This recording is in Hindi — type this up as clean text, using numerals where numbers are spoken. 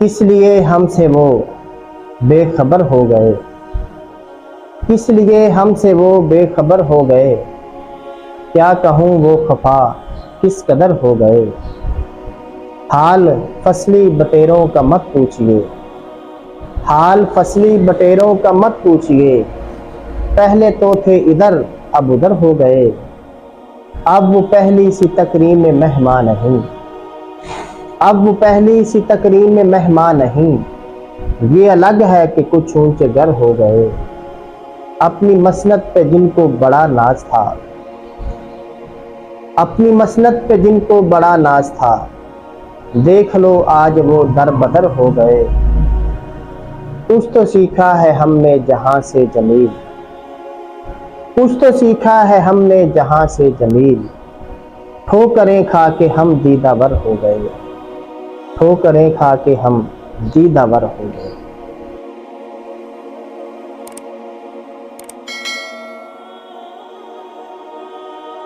किस लिए हमसे वो बेखबर हो गए, किस लिए हमसे वो बेखबर हो गए। क्या कहूँ वो खफा किस कदर हो गए। हाल फसली बटेरों का मत पूछिए, हाल फसली बटेरों का मत पूछिए। पहले तो थे इधर अब उधर हो गए। अब वो पहली सी तकरीम में मेहमान नहीं, अब वो पहली सी तकरीम में मेहमान नहीं। ये अलग है कि कुछ ऊंचे घर हो गए। अपनी मसनत पे जिनको बड़ा नाज था, अपनी मसनत पे जिनको बड़ा नाज था, देख लो आज वो दर बदर हो गए। कुछ तो सीखा है हमने जहां से जमील, कुछ तो सीखा है हमने जहां से जमील। ठोकरें खा के हम दीदावर हो गए, ठोकरें खा के हम दीदावर हो गए।